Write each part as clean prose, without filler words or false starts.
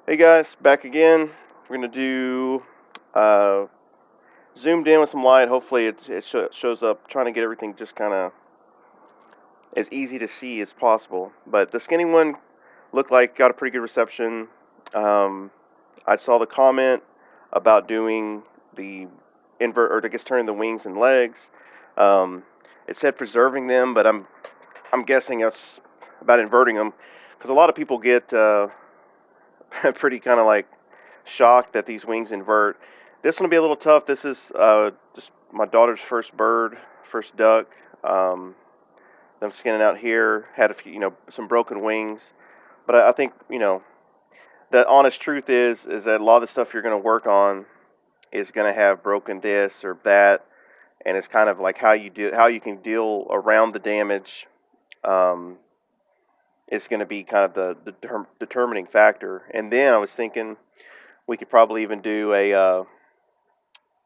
Hey guys, back again. We're going to do zoomed in with some light. Hopefully it shows up, trying to get everything just kind of as easy to see as possible. But the skinny one looked like got a pretty good reception. I saw the comment about doing the invert, or I guess turning the wings and legs. It said preserving them, but I'm guessing that's about inverting them, because a lot of people get pretty kind of like shocked that these wings invert. This one will be a little tough. This is just my daughter's first bird, first duck. I'm skinning out here. Had a few, some broken wings, but I think the honest truth is that a lot of the stuff you're going to work on is going to have broken this or that, and it's kind of like how you can deal around the damage. Is going to be kind of the determining factor. And then I was thinking we could probably even do a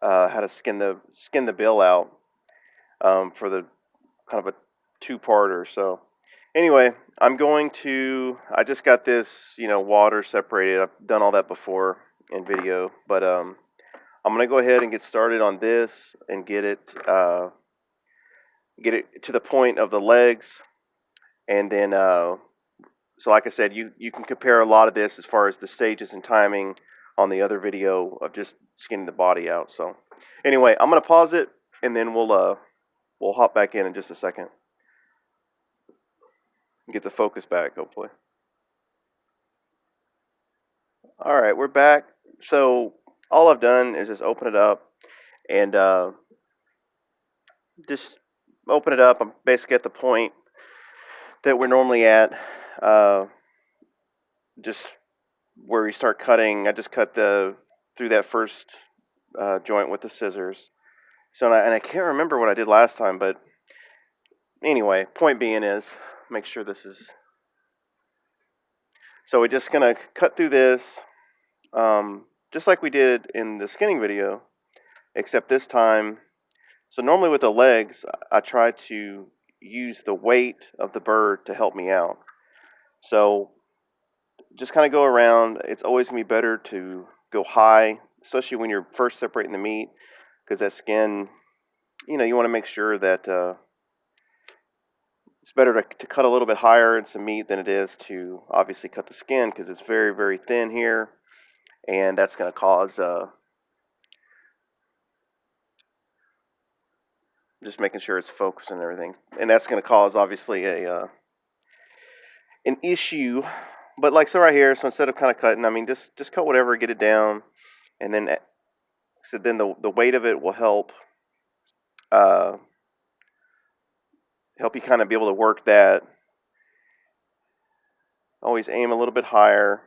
how to skin the bill out for the kind of a two-parter. So anyway, I just got this water separated. I've done all that before in video, but I'm gonna go ahead and get started on this and get it to the point of the legs, and then so like I said, you can compare a lot of this as far as the stages and timing on the other video of just skinning the body out. So anyway, I'm gonna pause it, and then we'll hop back in just a second and get the focus back, hopefully. All right, we're back. So all I've done is just open it up and just open it up. I'm basically at the point that we're normally at, just where we start cutting. I just cut through that first joint with the scissors. So and I can't remember what I did last time, but anyway, point being is make sure this is. So we're just gonna cut through this, just like we did in the skinning video, except this time. So normally with the legs, I try to use the weight of the bird to help me out. So just kind of go around. It's always going to be better to go high, especially when you're first separating the meat, because that skin, you want to make sure that it's better to cut a little bit higher in some meat than it is to obviously cut the skin, because it's very, very thin here, and that's going to cause just making sure it's focused and everything, and that's going to cause obviously an issue. But like so right here, so instead of kind of cutting, I mean just cut whatever, get it down, and then the weight of it will help you kind of be able to work that. Always aim a little bit higher,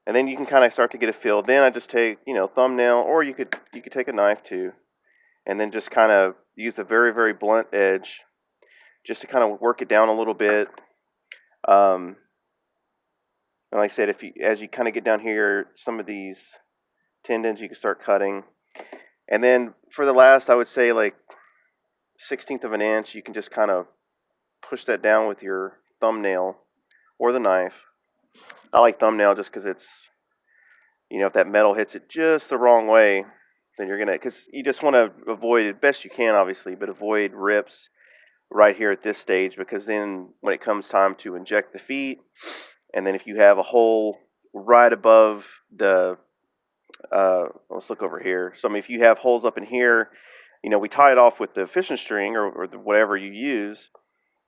and then you can kind of start to get a feel. Then I just take thumbnail, or you could take a knife too, and then just kind of use the very, very blunt edge just to kind of work it down a little bit. And like I said, as you kind of get down here, some of these tendons you can start cutting. And then for the last, I would say like 1/16 of an inch, you can just kind of push that down with your thumbnail or the knife. I like thumbnail just because it's, if that metal hits it just the wrong way, then because you just want to avoid it best you can, obviously, but avoid rips right here at this stage, because then when it comes time to inject the feet, and then if you have a hole right above the, let's look over here. So I mean, if you have holes up in here, we tie it off with the fishing string or whatever you use.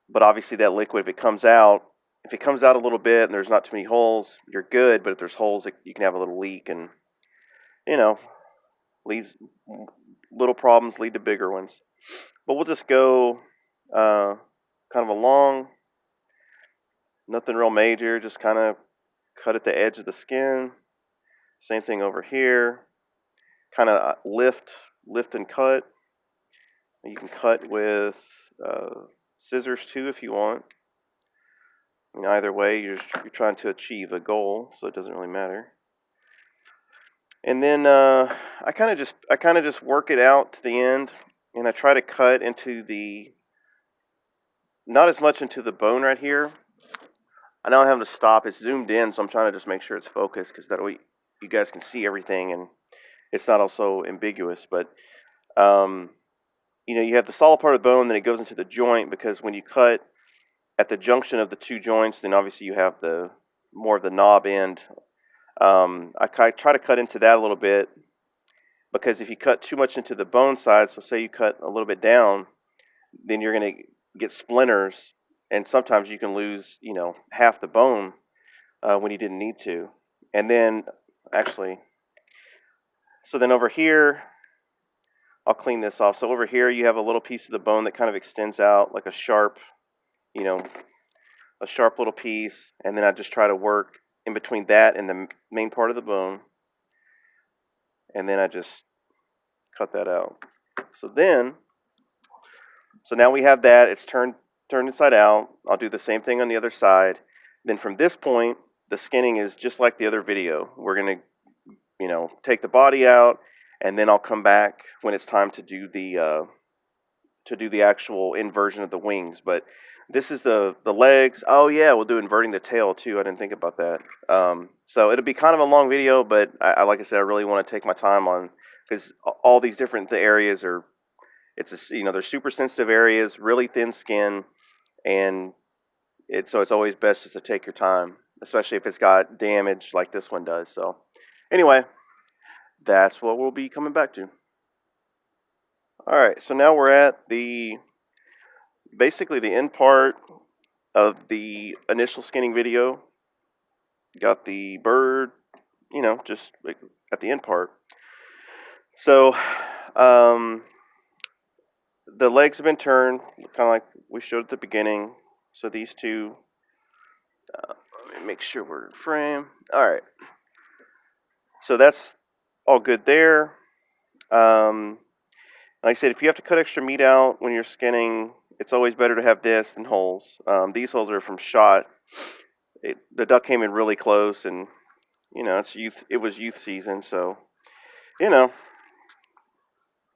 But obviously that liquid, if it comes out a little bit and there's not too many holes, you're good. But if there's holes, you can have a little leak, and leads little problems lead to bigger ones. But we'll just go kind of along. Nothing real major, just kind of cut at the edge of the skin. Same thing over here. Kind of lift and cut. You can cut with scissors too if you want. Either way, you're trying to achieve a goal, so it doesn't really matter. And then I kind of just work it out to the end, and I try to cut into not as much into the bone right here. I know I'm having to stop. It's zoomed in, so I'm trying to just make sure it's focused because that way you guys can see everything and it's not also ambiguous. But um, you have the solid part of the bone, then it goes into the joint because when you cut at the junction of the two joints, then obviously you have the more of the knob end. I try to cut into that a little bit because if you cut too much into the bone side, so say you cut a little bit down, then you're going to get splinters, and sometimes you can lose, half the bone when you didn't need to. And then, actually, so then over here, I'll clean this off. So over here, you have a little piece of the bone that kind of extends out like a sharp, you know, a sharp little piece, and then I just try to work in between that and the main part of the bone, and then I just cut that out. So now we have that. It's turned inside out. I'll do the same thing on the other side. Then from this point, the skinning is just like the other video. We're gonna, take the body out, and then I'll come back when it's time to do the actual inversion of the wings. But this is the legs. Oh yeah, we'll do inverting the tail too. I didn't think about that. So it'll be kind of a long video, but like I said, I really want to take my time on because all these different areas are. They're super sensitive areas, really thin skin, and it's always best just to take your time, especially if it's got damage like this one does. So anyway, that's what we'll be coming back to. All right, so now we're at basically the end part of the initial skinning video. Got the bird, just at the end part. So the legs have been turned, kind of like we showed at the beginning. So these two, let me make sure we're in frame. All right. So that's all good there. Like I said, if you have to cut extra meat out when you're skinning, it's always better to have this than holes. These holes are from shot. The duck came in really close, and it was youth season, so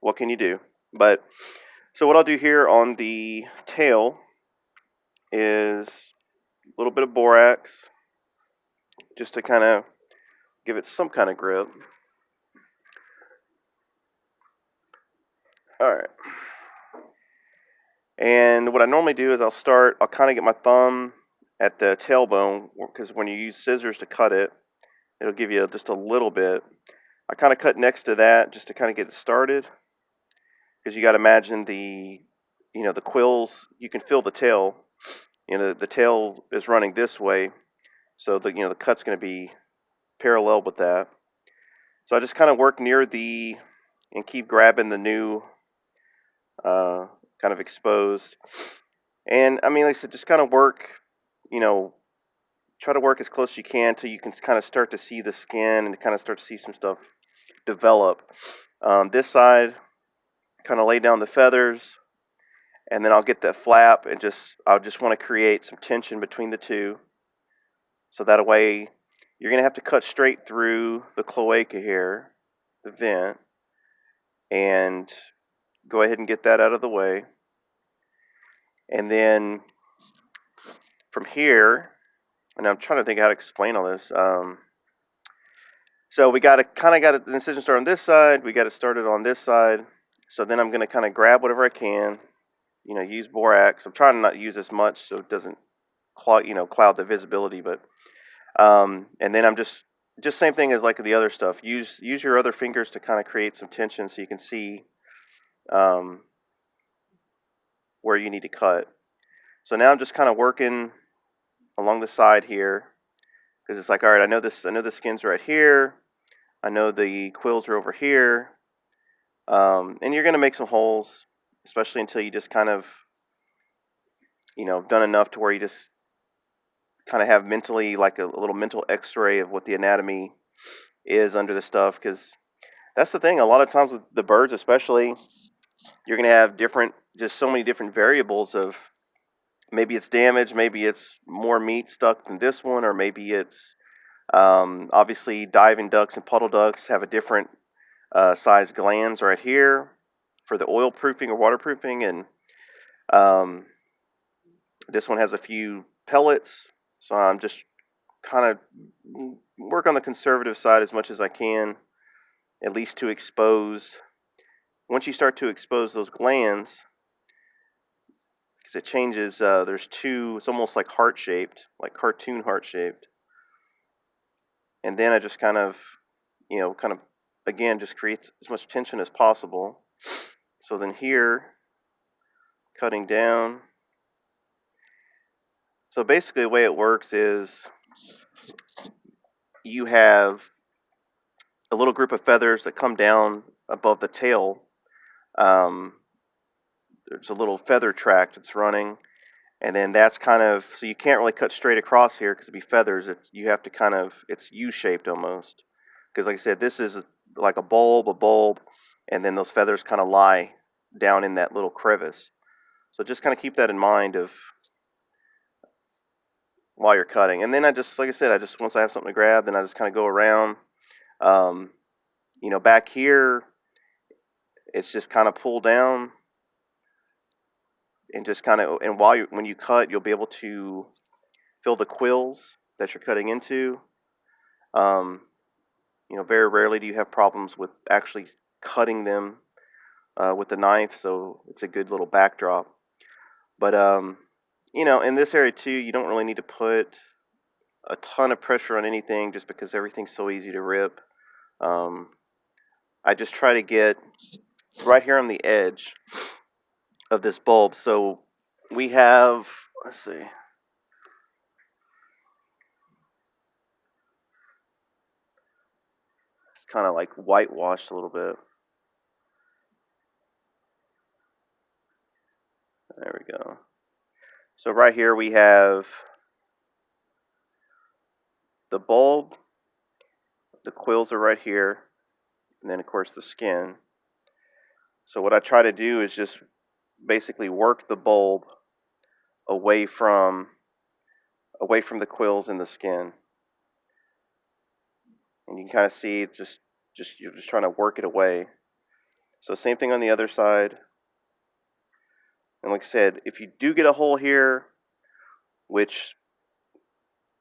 what can you do? But so what I'll do here on the tail is a little bit of borax, just to kind of give it some kind of grip. All right. And what I normally do is I'll kind of get my thumb at the tailbone, because when you use scissors to cut it, it'll give you just a little bit. I kind of cut next to that just to kind of get it started, because you got to imagine the quills. You can feel the tail. The tail is running this way, so the cut's going to be parallel with that. So I just kind of work near and keep grabbing the new kind of exposed. And I mean, like I said, just kind of work, try to work as close as you can till you can kind of start to see the skin and kind of start to see some stuff develop. This side, kind of lay down the feathers, and then I'll get that flap and I'll just want to create some tension between the two. So that way you're going to have to cut straight through the cloaca here, the vent, and go ahead and get that out of the way. And then from here, and I'm trying to think how to explain all this. So we got the incision started on this side. We got it started on this side. So then I'm going to kind of grab whatever I can, use borax. I'm trying not to use as much so it doesn't cloud the visibility. But and then I'm just same thing as like the other stuff. Use your other fingers to kind of create some tension so you can see where you need to cut. So now I'm just kind of working along the side here, because it's like, all right, I know the skin's right here. I know the quills are over here. And you're going to make some holes, especially until you just kind of, done enough to where you just kind of have mentally like a little mental x-ray of what the anatomy is under the stuff. Because that's the thing. A lot of times with the birds especially, you're going to have just so many different variables of maybe it's damaged, maybe it's more meat stuck than this one, or maybe it's obviously diving ducks and puddle ducks have a different size glands right here for the oil proofing or waterproofing, and this one has a few pellets, So I'm just kind of work on the conservative side as much as I can, at least to expose. Once you start to expose those glands, because it changes, there's two, it's almost like heart-shaped, like cartoon heart-shaped. And then I just kind of, again, just creates as much tension as possible. So then here, cutting down. So basically the way it works is you have a little group of feathers that come down above the tail. There's a little feather track that's running, and then that's kind of, so you can't really cut straight across here because it'd be feathers. You have to kind of, it's U-shaped almost, because like I said, this is like a bulb, and then those feathers kind of lie down in that little crevice. So just kind of keep that in mind of while you're cutting. And then I just, like I said, once I have something to grab, then I just kind of go around. Back here, it's just kind of pull down and just kind of, and when you cut, you'll be able to feel the quills that you're cutting into. Very rarely do you have problems with actually cutting them with the knife, so it's a good little backdrop. But in this area too, you don't really need to put a ton of pressure on anything just because everything's so easy to rip. I just try to get right here on the edge of this bulb. So we have, let's see, it's kind of like whitewashed a little bit. There we go. So right here we have the bulb, the quills are right here, and then of course the skin. So what I try to do is just basically work the bulb away from the quills and the skin. And you can kind of see it's just you're just trying to work it away. So same thing on the other side. And like I said, if you do get a hole here, which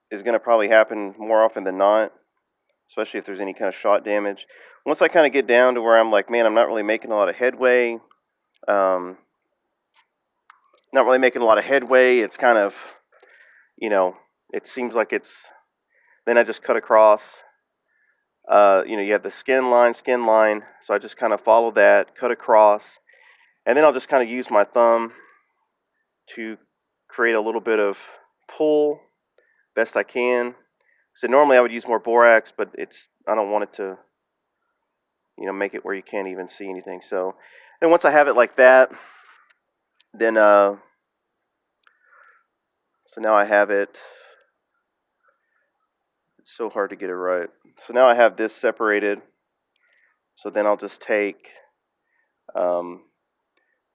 is going to probably happen more often than not, especially if there's any kind of shot damage. Once I kind of get down to where I'm like, man, I'm not really making a lot of headway. It's kind of, it seems like it's, then I just cut across. You have the skin line. So I just kind of follow that, cut across. And then I'll just kind of use my thumb to create a little bit of pull best I can. So normally I would use more borax, but I don't want it to, make it where you can't even see anything. So then once I have it like that, then so now I have it. It's so hard to get it right. So now I have this separated. So then I'll just take a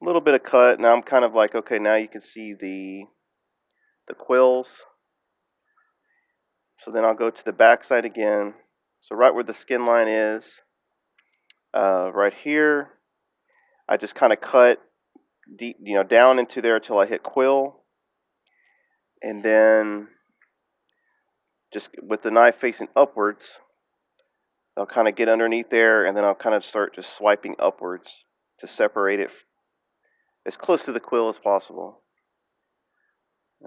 little bit of cut. Now I'm kind of like, okay, now you can see the quills. So then I'll go to the back side again. So right where the skin line is, right here, I just kind of cut deep, down into there until I hit quill. And then just with the knife facing upwards, I'll kind of get underneath there, and then I'll kind of start just swiping upwards to separate it as close to the quill as possible.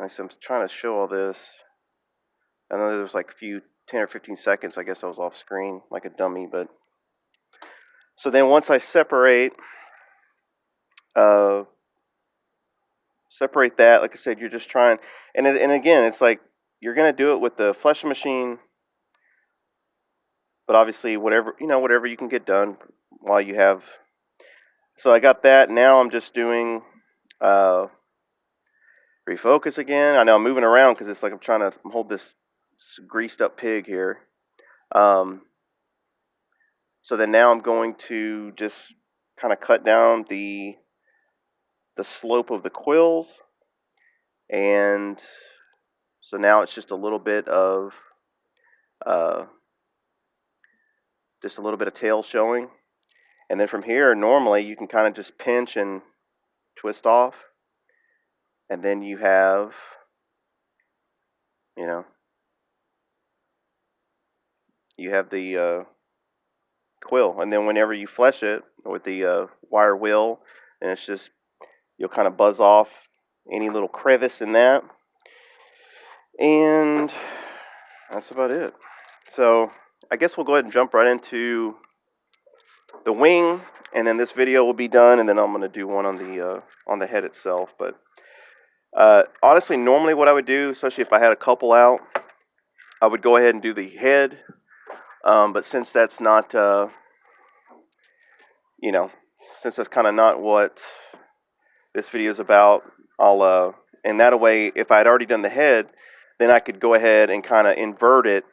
So I'm trying to show all this. I know there was like a few 10 or 15 seconds, I guess I was off screen like a dummy, but so then once I separate that, like I said, you're just trying, and again, it's like you're gonna do it with the flesh machine, but obviously whatever you can get done while you have. So I got that. Now I'm just doing refocus again. I know I'm moving around because it's like I'm trying to hold this greased up pig here. So then now I'm going to just kind of cut down the slope of the quills, and so now it's just a little bit of tail showing. And then from here, normally you can kind of just pinch and twist off, and then you have You know, you have the quill, and then whenever you flesh it with the wire wheel, then it's just, you'll kind of buzz off any little crevice in that, and that's about it. So I guess we'll go ahead and jump right into the wing, and then this video will be done, and then I'm going to do one on the head itself. But honestly, normally what I would do, especially if I had a couple out, I would go ahead and do the head. But since that's not, you know, since that's kind of not what this video is about, I'll and that way, if I had already done the head, then I could go ahead and kind of invert it,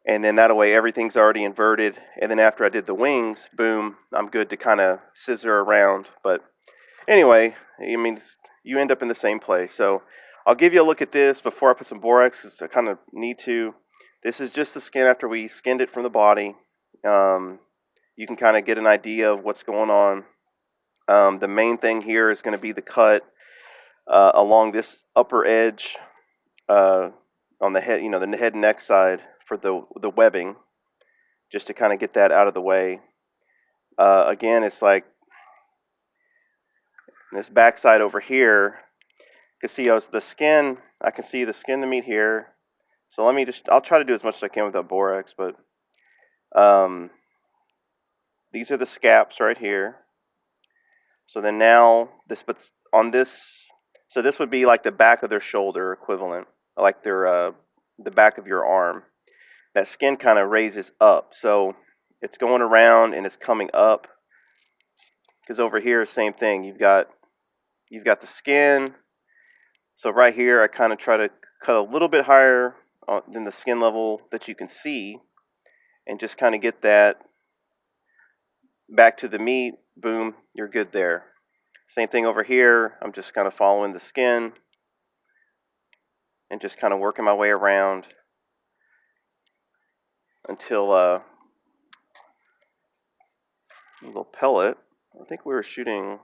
and then that way everything's already inverted, and then after I did the wings, boom, I'm good to kind of scissor around. But anyway, I mean, you end up in the same place. So I'll give you a look at this before I put some borax, because I kind of need to. This is just the skin after we skinned it from the body. You can kind of get an idea of what's going on. The main thing here is going to be the cut along this upper edge on the head, the head and neck side for the webbing, just to kind of get that out of the way. Again, it's like this backside over here. You can see the skin. I can see the skin to meet here. So I'll try to do as much as I can without borax, but these are the scaps right here. So then now so this would be like the back of their shoulder equivalent, like their the back of your arm. That skin kind of raises up, so it's going around and it's coming up. Because over here, same thing. You've got the skin. So right here, I kind of try to cut a little bit higher than the skin level that you can see, and just kind of get that back to the meat. Boom, you're good there. Same thing over here. I'm just kind of following the skin and just kind of working my way around until a little pellet. I think we were shooting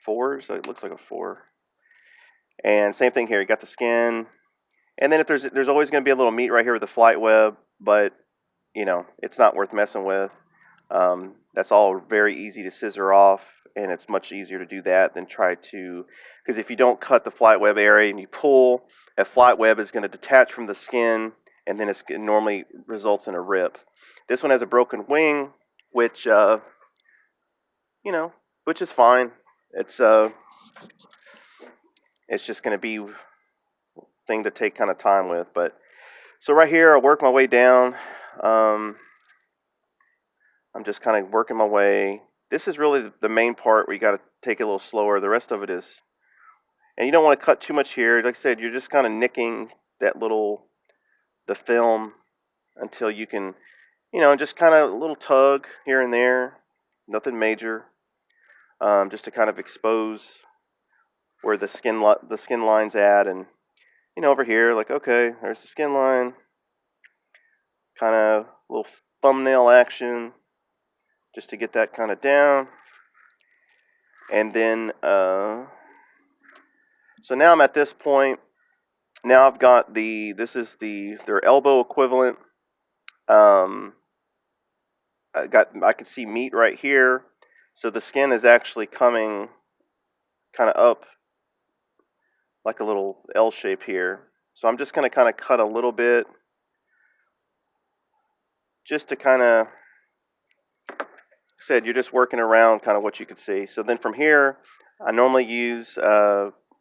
4s. So it looks like a 4. And same thing here. You got the skin, and then if there's always going to be a little meat right here with the flight web, but it's not worth messing with. That's all very easy to scissor off, and it's much easier to do that than try to, because if you don't cut the flight web area and you pull, a flight web is going to detach from the skin, and then it normally results in a rip. This one has a broken wing, which which is fine. It's just going to be thing to take kind of time with. But so right here, I work my way down. I'm just kind of working my way. This is really the main part where you got to take it a little slower. The rest of it is, and you don't want to cut too much here. Like I said, you're just kind of nicking the film until you can, just kind of a little tug here and there. Nothing major. Just to kind of expose where the skin line's at, and over here, like, okay, there's the skin line. Kind of a little thumbnail action, just to get that kind of down. And then, so now I'm at this point. Now I've got this is their elbow equivalent. I can see meat right here. So the skin is actually coming kind of up like a little L shape here. So I'm just going to kind of cut a little bit, just to kind of, said, you're just working around kind of what you can see. So then from here, I normally use,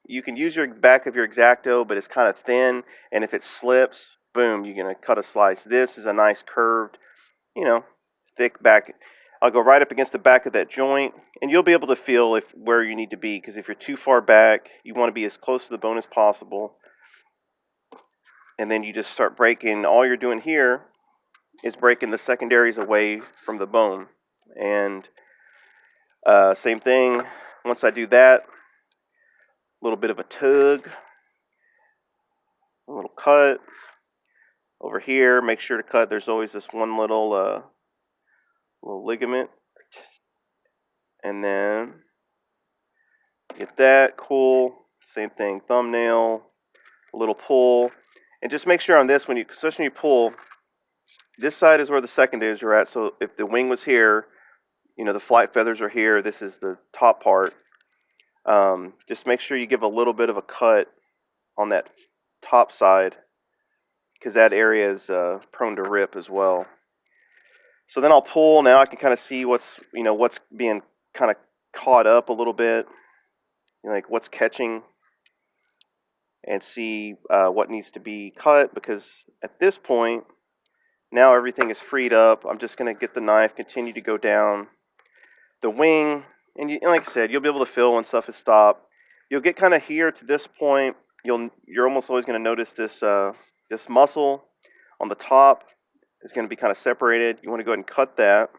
you can use your back of your X-Acto, but it's kind of thin, and if it slips, boom, you're going to cut a slice. This is a nice curved, thick back. I'll go right up against the back of that joint, and you'll be able to feel where you need to be, because if you're too far back, you want to be as close to the bone as possible. And then you just start breaking. All you're doing here is breaking the secondaries away from the bone. And same thing, once I do that, a little bit of a tug, a little cut. Over here, make sure to cut. There's always this one little ligament. And then get that, cool. Same thing, thumbnail, a little pull. And just make sure on this, especially when you pull, this side is where the secondaries are at. So if the wing was here, the flight feathers are here. This is the top part. Just make sure you give a little bit of a cut on that top side, because that area is prone to rip as well. So then I'll pull. Now I can kind of see what's being kind of caught up a little bit, like what's catching, and see what needs to be cut, because at this point, now everything is freed up. I'm just going to get the knife, continue to go down the wing, and like I said, you'll be able to feel when stuff is stopped. You'll get kind of here to this point. You're almost always going to notice this this muscle on the top is going to be kind of separated. You want to go ahead and cut that.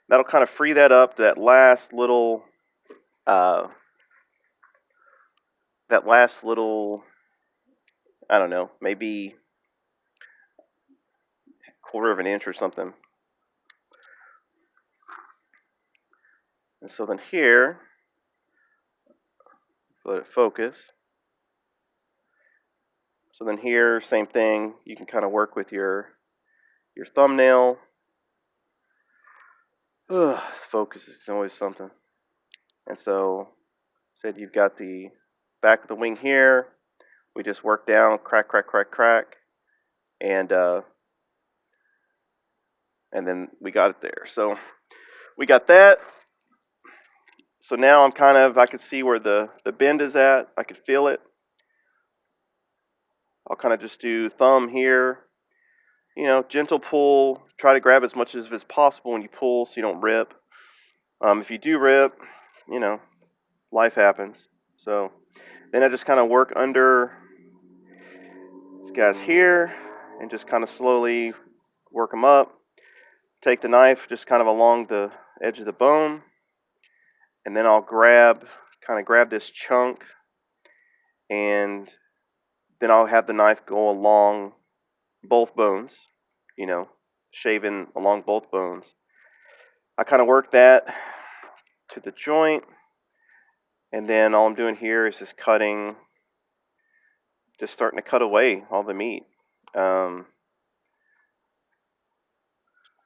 That'll kind of free that up. That last little I don't know, maybe quarter of an inch or something. And so then here, let it focus. So then here, same thing. You can kind of work with your thumbnail. Focus is always something. And so, said you've got the back of the wing here. We just work down, crack, crack, crack, crack, and then we got it there. So we got that. So now I can see where the bend is at. I can feel it. I'll kind of just do thumb here, gentle pull. Try to grab as much as possible when you pull so you don't rip. If you do rip, life happens. So then I just kind of work under these guys here and just kind of slowly work them up. Take the knife just kind of along the edge of the bone, and then I'll grab this chunk, and then I'll have the knife go along both bones, shaving along both bones. I kind of work that to the joint, and then all I'm doing here is just cutting, just starting to cut away all the meat.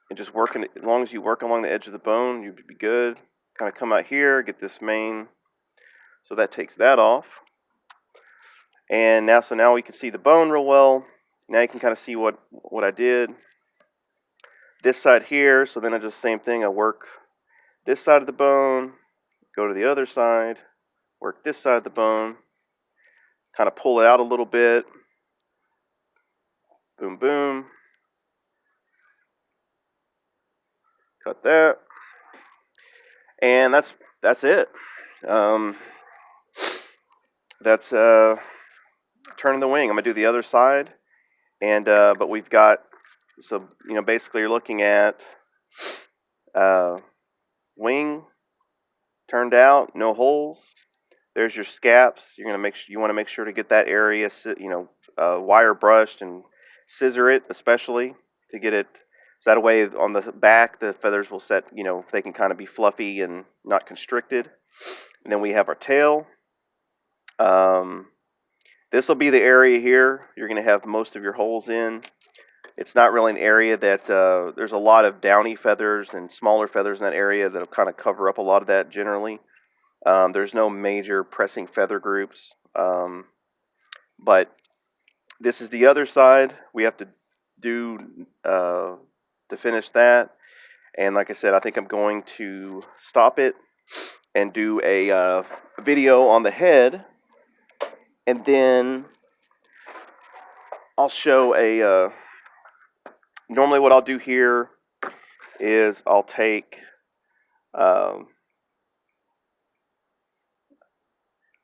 And just working, as long as you work along the edge of the bone, you'd be good. Kind of come out here, get this main, so that takes that off. And now we can see the bone real well. Now you can kind of see what I did. This side here, so then I just same thing. I work this side of the bone, go to the other side, work this side of the bone, kind of pull it out a little bit. Boom, boom. Cut that. And that's it. That's turning the wing. I'm gonna do the other side, and but we've got, so basically you're looking at wing turned out, no holes. There's your scaps. You want to make sure to get that area, wire brushed and scissor it, especially to get it. So that way on the back the feathers will set. They can kind of be fluffy and not constricted. And then we have our tail. This will be the area here you're going to have most of your holes in. It's not really an area that there's a lot of downy feathers and smaller feathers in that area that'll kind of cover up a lot of that generally. There's no major pressing feather groups, but this is the other side we have to do to finish that. And like I said, I think I'm going to stop it and do a video on the head, and then I'll show a normally what I'll do here is I'll take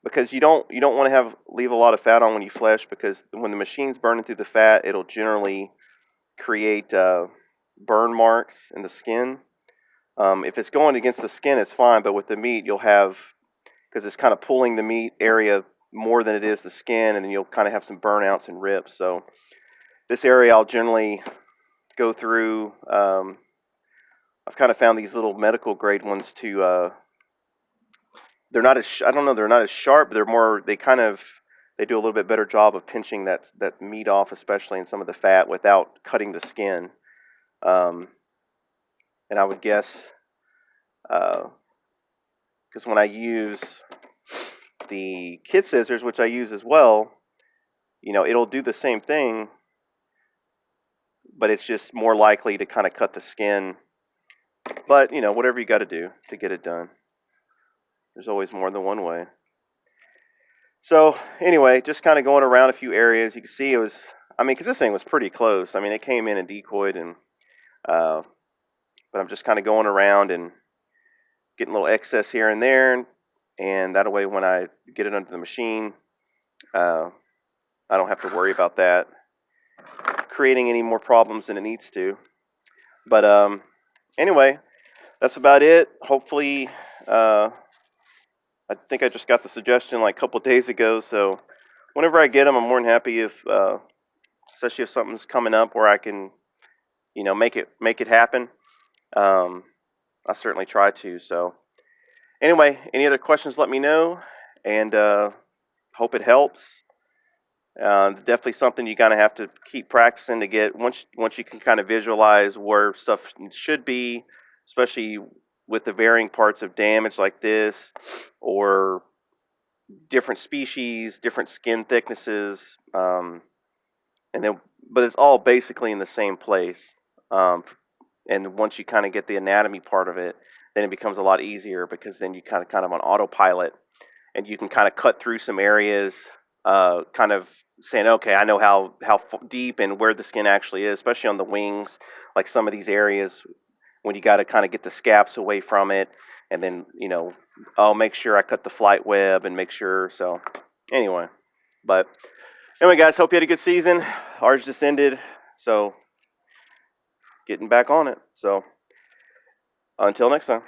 because you don't want to leave a lot of fat on when you flesh, because when the machine's burning through the fat, it'll generally create burn marks in the skin. If it's going against the skin, it's fine, but with the meat, you'll have, because it's kind of pulling the meat area more than it is the skin, and then you'll kind of have some burnouts and rips. So this area I'll generally go through. I've kind of found these little medical grade ones to they're not as, I don't know, they're not as sharp, but they they do a little bit better job of pinching that meat off, especially in some of the fat, without cutting the skin. And I would guess, because when I use the kid scissors, which I use as well, it'll do the same thing, but it's just more likely to kind of cut the skin. But, whatever you got to do to get it done. There's always more than one way. So, anyway, just kind of going around a few areas. You can see it was, because this thing was pretty close. It came in and decoyed, and but I'm just kind of going around and getting a little excess here and there. And that way, when I get it under the machine, I don't have to worry about that creating any more problems than it needs to. But anyway, that's about it. Hopefully, I think I just got the suggestion like a couple of days ago. So whenever I get them, I'm more than happy if, especially if something's coming up where I can, make it happen. I certainly try to. So anyway, any other questions, let me know, and hope it helps. Definitely something you kind of have to keep practicing to get once you can kind of visualize where stuff should be, especially with the varying parts of damage like this, or different species, different skin thicknesses, and then but it's all basically in the same place. And once you kind of get the anatomy part of it, then it becomes a lot easier, because then you kind of on autopilot, and you can kind of cut through some areas, kind of saying, okay, I know how deep and where the skin actually is, especially on the wings, like some of these areas when you got to kind of get the scaps away from it, and then I'll make sure I cut the flight web and make sure. So anyway, guys, hope you had a good season. Ours just ended, so getting back on it. So until next time.